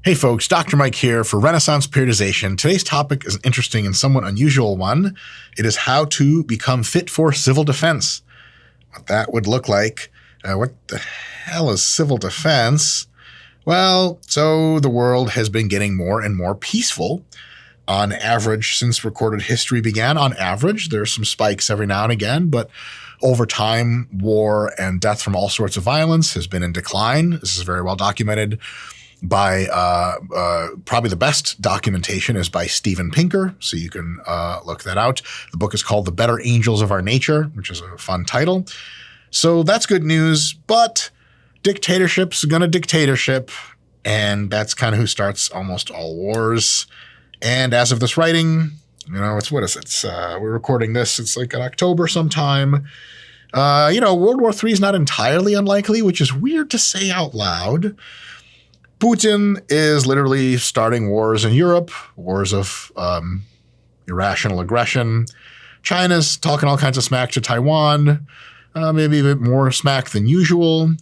Hey folks, Dr. Mike here for Renaissance Periodization. Today's topic is an interesting and somewhat unusual one. It is how to become fit for civil defense. What that would look like. What the hell is civil defense? Well, so the world has been getting more and more peaceful on average since recorded history began. On average, there's some spikes every now and again, but over time, war and death from all sorts of violence has been in decline. This is very well documented by probably the best documentation is by Steven Pinker, so you can look that out. The book is called The Better Angels of Our Nature, which is a fun title. So that's good news, but dictatorship's gonna dictatorship, and that's kind of who starts almost all wars. And as of this writing, what is it? We're recording this, it's like in October sometime. World War III is not entirely unlikely, which is weird to say out loud. Putin is literally starting wars in Europe, wars of irrational aggression. China's talking all kinds of smack to Taiwan, maybe a bit more smack than usual.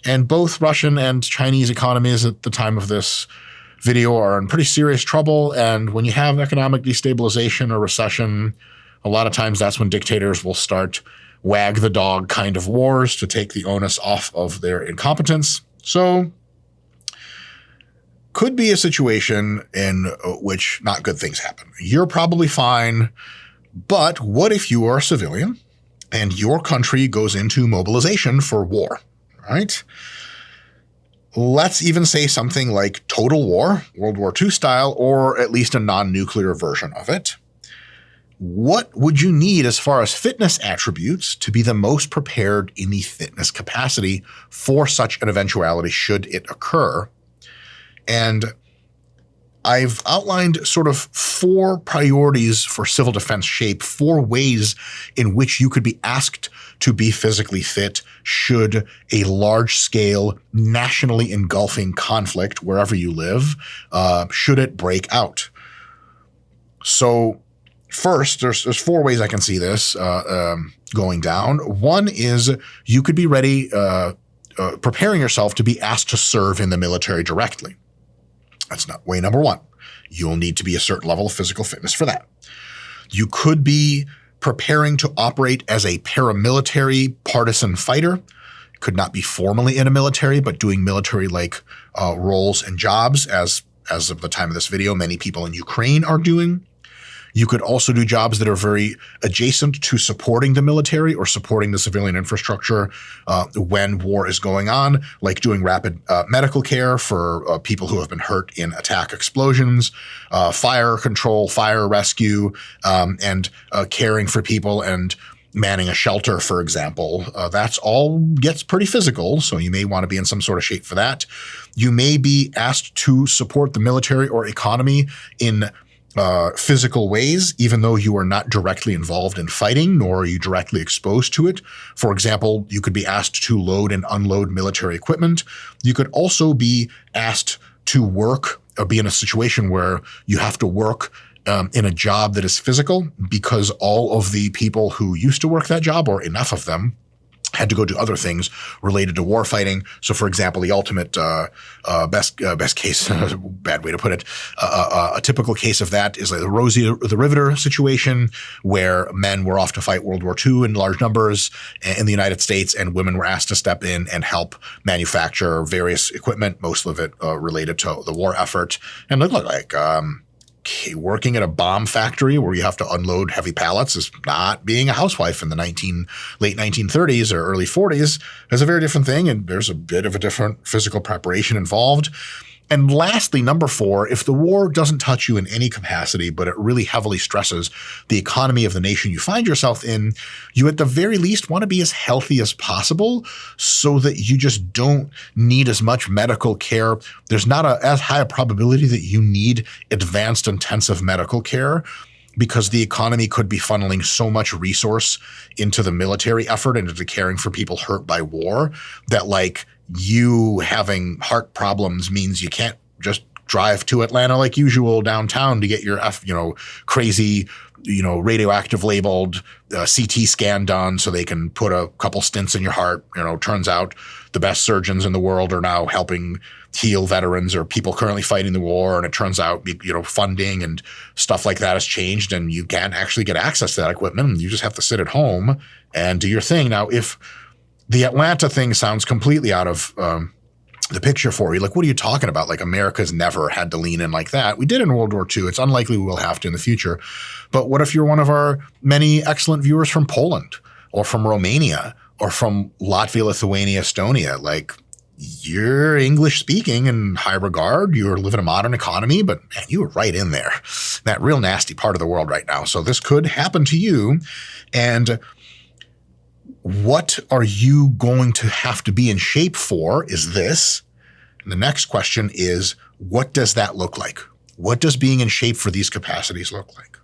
And both Russian and Chinese economies at the time of this video are in pretty serious trouble. And when you have economic destabilization or recession, a lot of times that's when dictators will start wag the dog kind of wars to take the onus off of their incompetence. So could be a situation in which not good things happen. You're probably fine, but what if you are a civilian and your country goes into mobilization for war, right? Let's even say something like total war, World War II style, or at least a non-nuclear version of it. What would you need as far as fitness attributes to be the most prepared in the fitness capacity for such an eventuality should it occur? And I've outlined sort of 4 priorities for civil defense shape, 4 ways in which you could be asked to be physically fit should a large-scale, nationally engulfing conflict, wherever you live, should it break out. So first, there's 4 ways I can see this going down. One is you could be ready, preparing yourself to be asked to serve in the military directly. That's not way number 1. You'll need to be a certain level of physical fitness for that. You could be preparing to operate as a paramilitary partisan fighter. Could not be formally in a military, but doing military-like roles and jobs, as of the time of this video, many people in Ukraine are doing. You could also do jobs that are very adjacent to supporting the military or supporting the civilian infrastructure when war is going on, like doing rapid medical care for people who have been hurt in attack explosions, fire control, fire rescue, and caring for people and manning a shelter, for example. That's all gets pretty physical, so you may want to be in some sort of shape for that. You may be asked to support the military or economy in physical ways, even though you are not directly involved in fighting, nor are you directly exposed to it. For example, you could be asked to load and unload military equipment. You could also be asked to work or be in a situation where you have to work in a job that is physical because all of the people who used to work that job, or enough of them, had to go do other things related to war fighting. So, for example, the ultimate best case, bad way to put it, a typical case of that is like the Rosie the Riveter situation, where men were off to fight World War II in large numbers in the United States, and women were asked to step in and help manufacture various equipment, most of it related to the war effort. And look like working at a bomb factory where you have to unload heavy pallets is not being a housewife in the late 1930s or early 40s. It's a very different thing, and there's a bit of a different physical preparation involved. And lastly, number 4, if the war doesn't touch you in any capacity, but it really heavily stresses the economy of the nation you find yourself in, you at the very least want to be as healthy as possible so that you just don't need as much medical care. There's not as high a probability that you need advanced intensive medical care, because the economy could be funneling so much resource into the military effort and into caring for people hurt by war that, like, you having heart problems means you can't just drive to Atlanta like usual downtown to get your, crazy, radioactive labeled CT scan done so they can put a couple stents in your heart. Turns out the best surgeons in the world are now helping heal veterans or people currently fighting the war. And it turns out, funding and stuff like that has changed and you can't actually get access to that equipment. You just have to sit at home and do your thing. Now, if the Atlanta thing sounds completely out of the picture for you, like, what are you talking about? Like, America's never had to lean in like that. We did in World War II. It's unlikely we will have to in the future. But what if you're one of our many excellent viewers from Poland or from Romania or from Latvia, Lithuania, Estonia? Like, you're English speaking in high regard. You're living a modern economy, but man, you were right in there, that real nasty part of the world right now. So this could happen to you. And what are you going to have to be in shape for is this. And the next question is, what does that look like? What does being in shape for these capacities look like?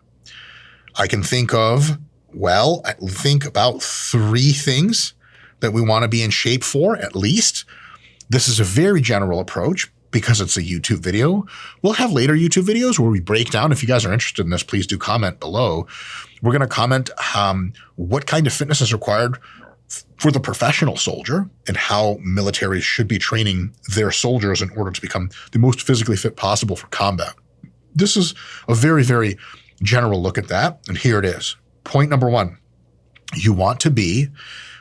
I can think of, I think about 3 things that we want to be in shape for, at least. This is a very general approach because it's a YouTube video. We'll have later YouTube videos where we break down. If you guys are interested in this, please do comment below. We're going to comment what kind of fitness is required for the professional soldier and how militaries should be training their soldiers in order to become the most physically fit possible for combat. This is a very, very general look at that. And here it is. Point number 1, you want to be,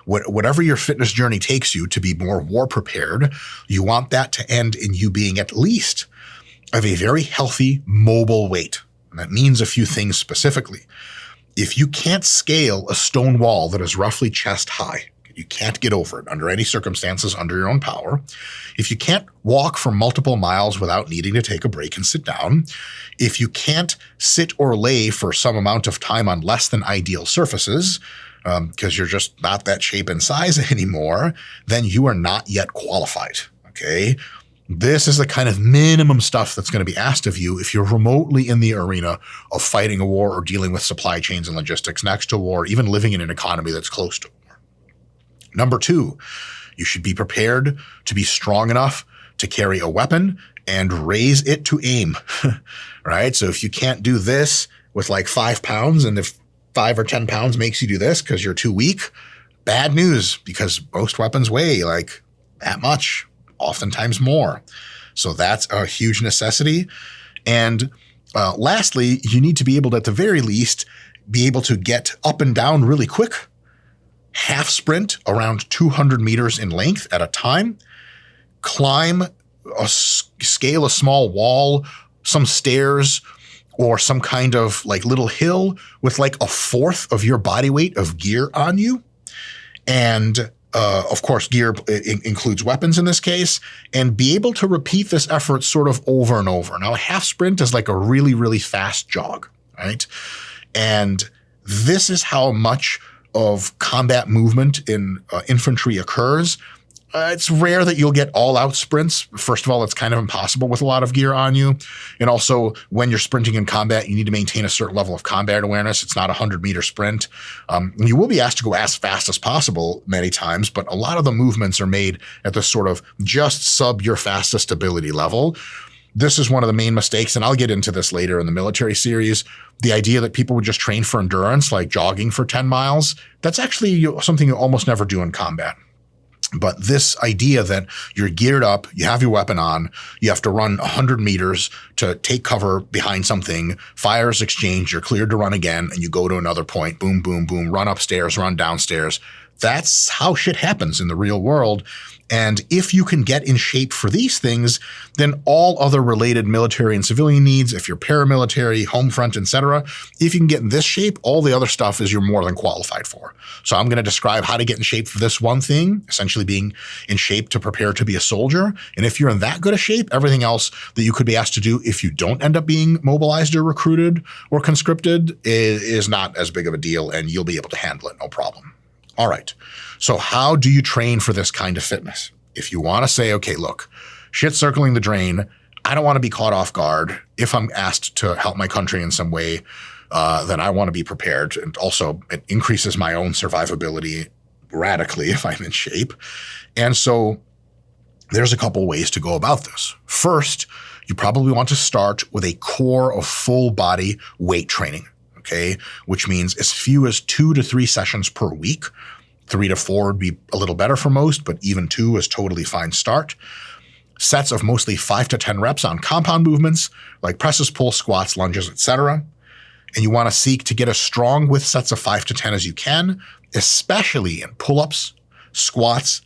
whatever your fitness journey takes you, to be more war prepared. You want that to end in you being at least of a very healthy mobile weight. And that means a few things specifically. If you can't scale a stone wall that is roughly chest high, you can't get over it under any circumstances under your own power. If you can't walk for multiple miles without needing to take a break and sit down, if you can't sit or lay for some amount of time on less than ideal surfaces, because you're just not that shape and size anymore, then you are not yet qualified, okay? This is the kind of minimum stuff that's going to be asked of you if you're remotely in the arena of fighting a war or dealing with supply chains and logistics next to war, even living in an economy that's close to war. Number 2, you should be prepared to be strong enough to carry a weapon and raise it to aim, right? So if you can't do this with like 5 pounds, and if 5 or 10 pounds makes you do this because you're too weak, bad news, because most weapons weigh like that much, oftentimes more. So that's a huge necessity. And lastly, you need to be able to, at the very least, be able to get up and down really quick, half sprint around 200 meters in length at a time, climb, scale a small wall, some stairs, or some kind of like little hill with like 1/4 of your body weight of gear on you. And of course, gear includes weapons in this case, and be able to repeat this effort sort of over and over. Now, a half sprint is like a really, really fast jog, right? And this is how much of combat movement in infantry occurs. It's rare that you'll get all-out sprints. First of all, it's kind of impossible with a lot of gear on you. And also, when you're sprinting in combat, you need to maintain a certain level of combat awareness. It's not a 100-meter sprint. You will be asked to go as fast as possible many times, but a lot of the movements are made at the sort of just sub your fastest ability level. This is one of the main mistakes, and I'll get into this later in the military series. The idea that people would just train for endurance, like jogging for 10 miles, that's actually something you almost never do in combat. But this idea that you're geared up, you have your weapon on, you have to run 100 meters to take cover behind something, fires exchange, you're cleared to run again, and you go to another point, boom, boom, boom, run upstairs, run downstairs. That's how shit happens in the real world. And if you can get in shape for these things, then all other related military and civilian needs, if you're paramilitary, home front, etc., if you can get in this shape, all the other stuff is you're more than qualified for. So I'm going to describe how to get in shape for this one thing, essentially being in shape to prepare to be a soldier. And if you're in that good a shape, everything else that you could be asked to do if you don't end up being mobilized or recruited or conscripted is not as big of a deal, and you'll be able to handle it, no problem. All right. So how do you train for this kind of fitness? If you want to say, okay, look, shit's circling the drain. I don't want to be caught off guard. If I'm asked to help my country in some way, then I want to be prepared. And also it increases my own survivability radically if I'm in shape. And so there's a couple ways to go about this. First, you probably want to start with a core of full body weight training, okay? Which means as few as 2 to 3 sessions per week. 3 to 4 would be a little better for most, but even 2 is totally fine start. Sets of mostly 5 to 10 reps on compound movements like presses, pulls, squats, lunges, etc. And you want to seek to get as strong with sets of 5 to 10 as you can, especially in pull-ups, squats,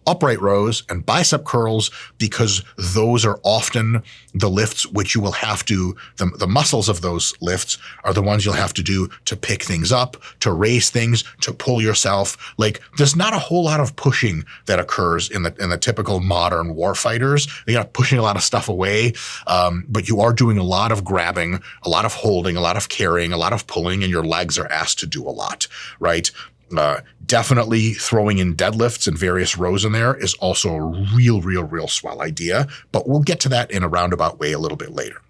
upright rows, and bicep curls, because those are often the lifts which you will have to, the muscles of those lifts are the ones you'll have to do to pick things up, to raise things, to pull yourself. Like, there's not a whole lot of pushing that occurs in the typical modern war fighters. You're not pushing a lot of stuff away, but you are doing a lot of grabbing, a lot of holding, a lot of carrying, a lot of pulling, and your legs are asked to do a lot, right? Definitely throwing in deadlifts and various rows in there is also a real swell idea, but we'll get to that in a roundabout way a little bit later.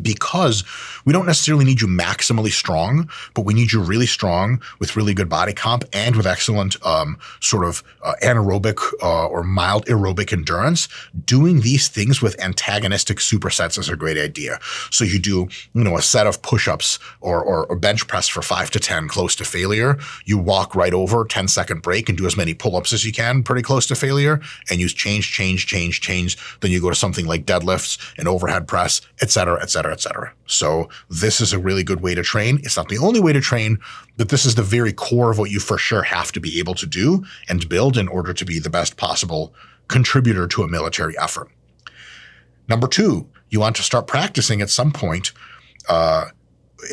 Because we don't necessarily need you maximally strong, but we need you really strong with really good body comp and with excellent anaerobic or mild aerobic endurance. Doing these things with antagonistic supersets is a great idea. So you do, a set of push-ups or bench press for 5 to 10 close to failure. You walk right over, 10-second break, and do as many pull-ups as you can pretty close to failure, and use change. Then you go to something like deadlifts and overhead press, etc. So this is a really good way to train. It's not the only way to train, but this is the very core of what you for sure have to be able to do and build in order to be the best possible contributor to a military effort. Number 2, you want to start practicing at some point,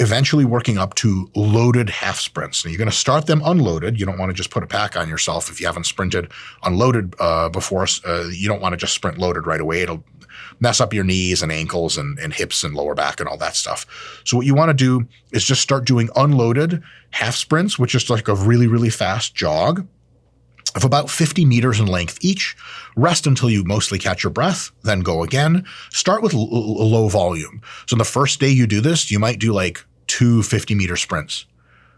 eventually working up to loaded half sprints. Now, you're going to start them unloaded. You don't want to just put a pack on yourself if you haven't sprinted unloaded before. You don't want to just sprint loaded right away. It'll mess up your knees and ankles and hips and lower back and all that stuff. So what you want to do is just start doing unloaded half sprints, which is like a really fast jog of about 50 meters in length each. Rest until you mostly catch your breath, then go again. Start with low volume. So the first day you do this, you might do like 2 50-meter sprints.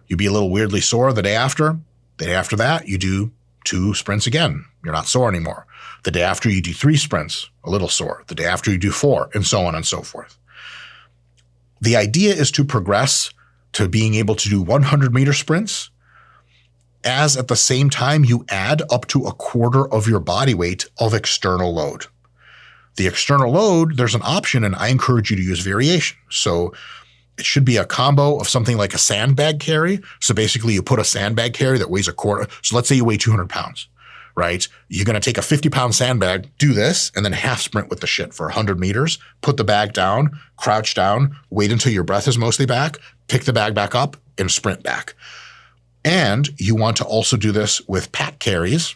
You'd be a little weirdly sore the day after. The day after that, you do 2 sprints again. You're not sore anymore. The day after, you do 3 sprints, a little sore. The day after, you do 4, and so on and so forth. The idea is to progress to being able to do 100-meter sprints, as at the same time you add up to a quarter of your body weight of external load. The external load, there's an option, and I encourage you to use variation. So it should be a combo of something like a sandbag carry. So basically you put a sandbag carry that weighs a quarter. So let's say you weigh 200 pounds, right? You're going to take a 50-pound sandbag, do this, and then half sprint with the shit for 100 meters, put the bag down, crouch down, wait until your breath is mostly back, pick the bag back up, and sprint back. And you want to also do this with pack carries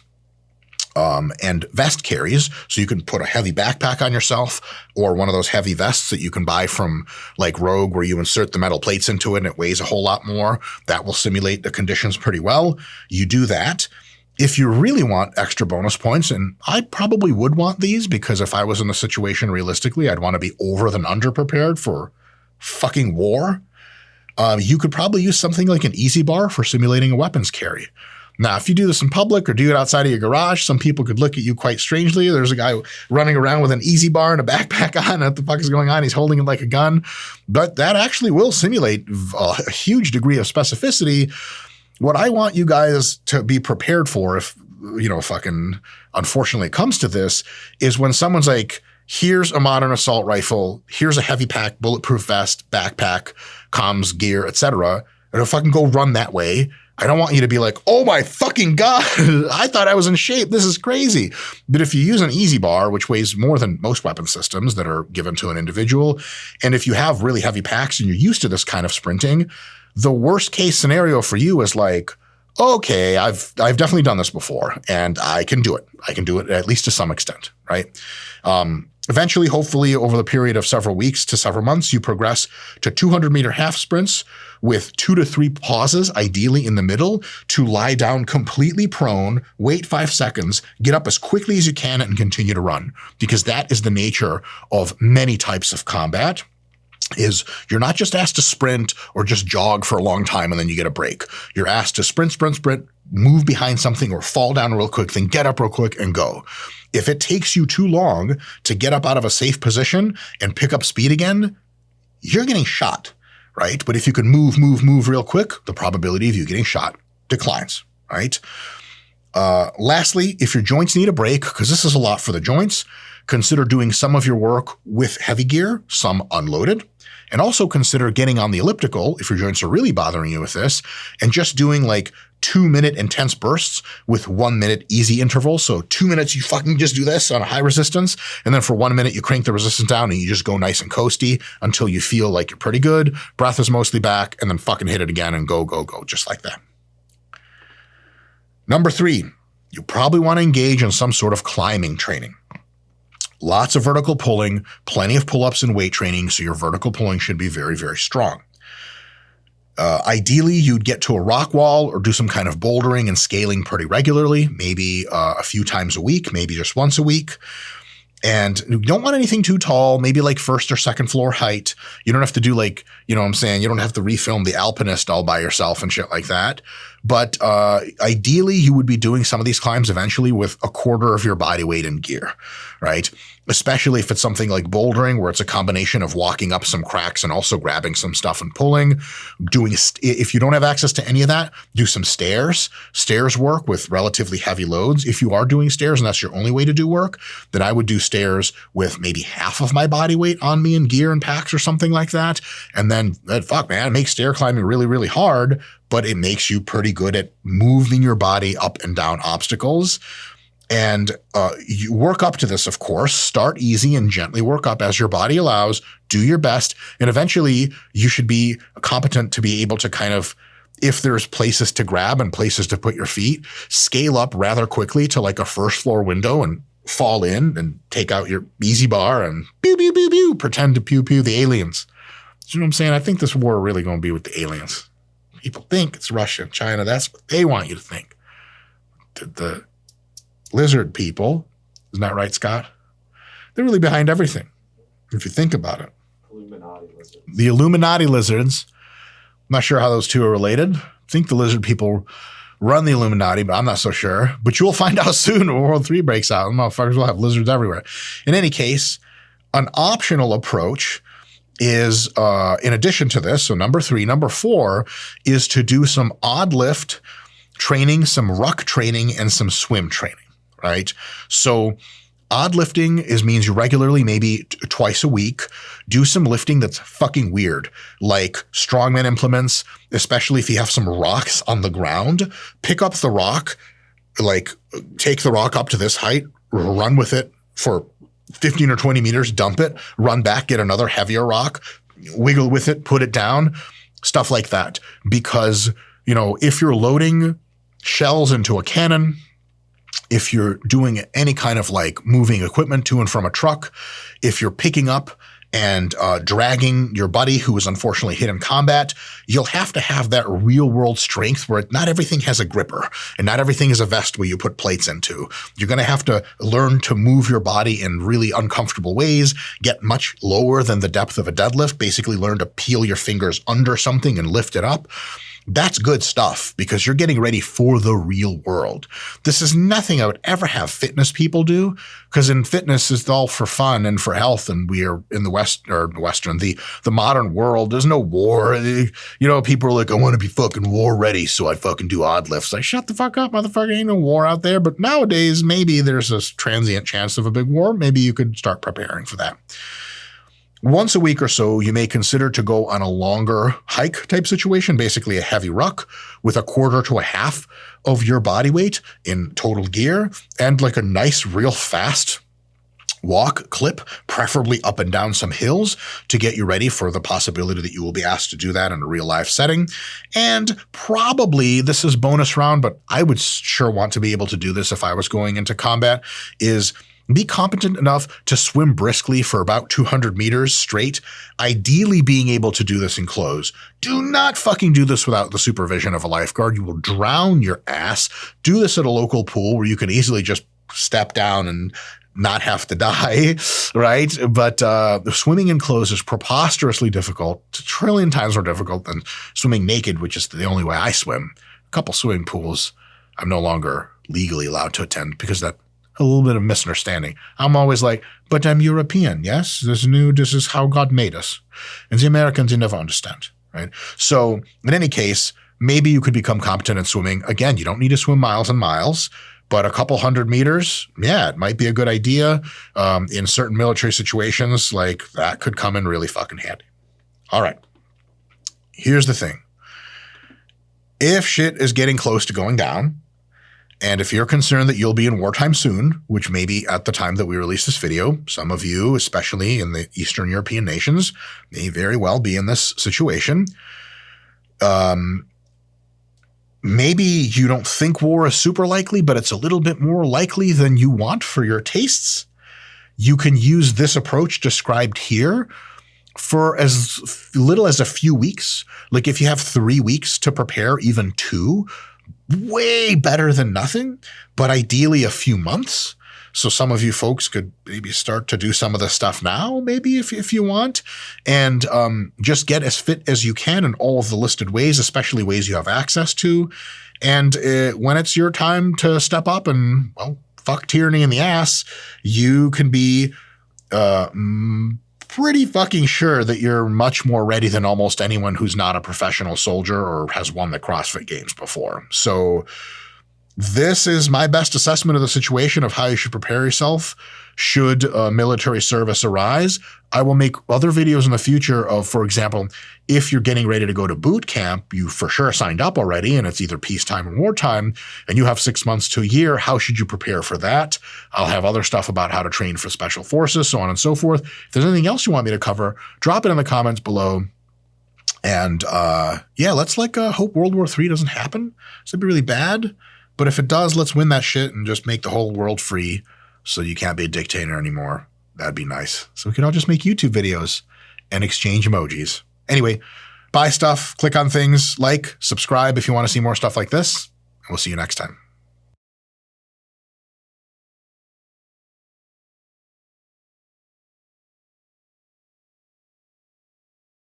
and vest carries. So you can put a heavy backpack on yourself or one of those heavy vests that you can buy from like Rogue, where you insert the metal plates into it and it weighs a whole lot more. That will simulate the conditions pretty well. You do that. If you really want extra bonus points, and I probably would want these, because if I was in a situation realistically, I'd want to be over than under prepared for fucking war. You could probably use something like an easy bar for simulating a weapons carry. Now, if you do this in public or do it outside of your garage, some people could look at you quite strangely. There's a guy running around with an easy bar and a backpack on. What the fuck is going on? He's holding it like a gun. But that actually will simulate a huge degree of specificity. What I want you guys to be prepared for, if, fucking unfortunately it comes to this, is when someone's like, here's a modern assault rifle, here's a heavy pack, bulletproof vest, backpack, comms, gear, etc., and fucking go run that way. I don't want you to be like, oh my fucking God, I thought I was in shape. This is crazy. But if you use an easy bar, which weighs more than most weapon systems that are given to an individual, and if you have really heavy packs and you're used to this kind of sprinting, the worst case scenario for you is like, okay, I've definitely done this before and I can do it. I can do it at least to some extent, right? Eventually, hopefully, over the period of several weeks to several months, you progress to 200-meter half sprints with 2 to 3 pauses, ideally in the middle, to lie down completely prone, wait 5 seconds, get up as quickly as you can, and continue to run. Because that is the nature of many types of combat. Is you're not just asked to sprint or just jog for a long time and then you get a break. You're asked to sprint, move behind something or fall down real quick, then get up real quick and go. If it takes you too long to get up out of a safe position and pick up speed again, you're getting shot, right? But if you can move real quick, the probability of you getting shot declines, right? Lastly, if your joints need a break, because this is a lot for the joints, consider doing some of your work with heavy gear, some unloaded. And also consider getting on the elliptical if your joints are really bothering you with this, and just doing like 2-minute intense bursts with 1-minute easy intervals. So 2 minutes, you fucking just do this on a high resistance. And then for 1 minute, you crank the resistance down and you just go nice and coasty until you feel like you're pretty good. Breath is mostly back, and then fucking hit it again and go, just like that. Number 3, you probably want to engage in some sort of climbing training. Lots of vertical pulling, plenty of pull-ups and weight training, so your vertical pulling should be very, very strong. Ideally, you'd get to a rock wall or do some kind of bouldering and scaling pretty regularly, maybe a few times a week, maybe just once a week. And you don't want anything too tall, maybe like first or second floor height. You don't have to do like, you know what I'm saying? You don't have to refilm The Alpinist all by yourself and shit like that. But ideally, you would be doing some of these climbs eventually with a quarter of your body weight in gear, right? Especially if it's something like bouldering, where it's a combination of walking up some cracks and also grabbing some stuff and pulling. If you don't have access to any of that, do some stairs. Stairs work with relatively heavy loads. If you are doing stairs and that's your only way to do work, then I would do stairs with maybe half of my body weight on me in gear and packs or something like that. And then, fuck, man, it makes stair climbing really, really hard, but it makes you pretty good at moving your body up and down obstacles. And you work up to this, of course. Start easy and gently work up as your body allows. Do your best. And eventually, you should be competent to be able to kind of, if there's places to grab and places to put your feet, scale up rather quickly to like a first floor window and fall in and take out your easy bar and pew, pew, pew, pew, pretend to pew, pew the aliens. You know what I'm saying? I think this war really going to be with the aliens. People think it's Russia and China. That's what they want you to think. The lizard people, isn't that right, Scott? They're really behind everything, if you think about it. Illuminati lizards. The Illuminati lizards. I'm not sure how those two are related. I think the lizard people run the Illuminati, but I'm not so sure. But you'll find out soon when World 3 breaks out. The motherfuckers will have lizards everywhere. In any case, an optional approach is, in addition to this, so number 3, number 4 is to do some odd lift training, some ruck training, and some swim training, right? So odd lifting means you regularly, maybe twice a week, do some lifting that's fucking weird, like strongman implements, especially if you have some rocks on the ground. Pick up the rock, like take the rock up to this height, run with it for 15 or 20 meters, dump it, run back, get another heavier rock, wiggle with it, put it down, stuff like that. Because, you know, if you're loading shells into a cannon, if you're doing any kind of like moving equipment to and from a truck, if you're picking up and dragging your buddy who was unfortunately hit in combat, you'll have to have that real world strength where not everything has a gripper and not everything is a vest where you put plates into. You're going to have to learn to move your body in really uncomfortable ways, get much lower than the depth of a deadlift, basically learn to peel your fingers under something and lift it up. That's good stuff because you're getting ready for the real world. This is nothing I would ever have fitness people do, because in fitness it's all for fun and for health, and we are in the the modern world. There's no war. You know, people are like, I want to be fucking war ready, so I fucking do odd lifts. Like, shut the fuck up, motherfucker. Ain't no war out there. But nowadays, maybe there's a transient chance of a big war. Maybe you could start preparing for that. Once a week or so, you may consider to go on a longer hike type situation, basically a heavy ruck with a quarter to a half of your body weight in total gear and like a nice, real fast walk clip, preferably up and down some hills to get you ready for the possibility that you will be asked to do that in a real life setting. And probably, this is bonus round, but I would sure want to be able to do this if I was going into combat, is be competent enough to swim briskly for about 200 meters straight, ideally being able to do this in clothes. Do not fucking do this without the supervision of a lifeguard. You will drown your ass. Do this at a local pool where you can easily just step down and not have to die, right? But swimming in clothes is preposterously difficult, a trillion times more difficult than swimming naked, which is the only way I swim. A couple swimming pools I'm no longer legally allowed to attend because that a little bit of misunderstanding. I'm always like, but I'm European, yes? This is how God made us. And the Americans, they never understand, right? So in any case, maybe you could become competent in swimming. Again, you don't need to swim miles and miles, but a couple 100 meters, yeah, it might be a good idea. In certain military situations, like that could come in really fucking handy. All right. Here's the thing. If shit is getting close to going down, and if you're concerned that you'll be in wartime soon, which may be at the time that we release this video, some of you, especially in the Eastern European nations, may very well be in this situation. Maybe you don't think war is super likely, but it's a little bit more likely than you want for your tastes. You can use this approach described here for as little as a few weeks. Like if you have 3 weeks to prepare, even 2, way better than nothing, but ideally a few months. So some of you folks could maybe start to do some of this stuff now, maybe if you want, and just get as fit as you can in all of the listed ways, especially ways you have access to. And when it's your time to step up and, well, fuck tyranny in the ass, you can be pretty fucking sure that you're much more ready than almost anyone who's not a professional soldier or has won the CrossFit Games before. So this is my best assessment of the situation of how you should prepare yourself should military service arise. I will make other videos in the future of, for example, if you're getting ready to go to boot camp, you for sure signed up already and it's either peacetime or wartime, and you have 6 months to a year. How should you prepare for that? I'll have other stuff about how to train for special forces, so on and so forth. If there's anything else you want me to cover, drop it in the comments below. And yeah, let's hope World War III doesn't happen. So it'd be really bad. But if it does, let's win that shit and just make the whole world free so you can't be a dictator anymore. That'd be nice. So we can all just make YouTube videos and exchange emojis. Anyway, buy stuff, click on things, like, subscribe if you want to see more stuff like this, and we'll see you next time.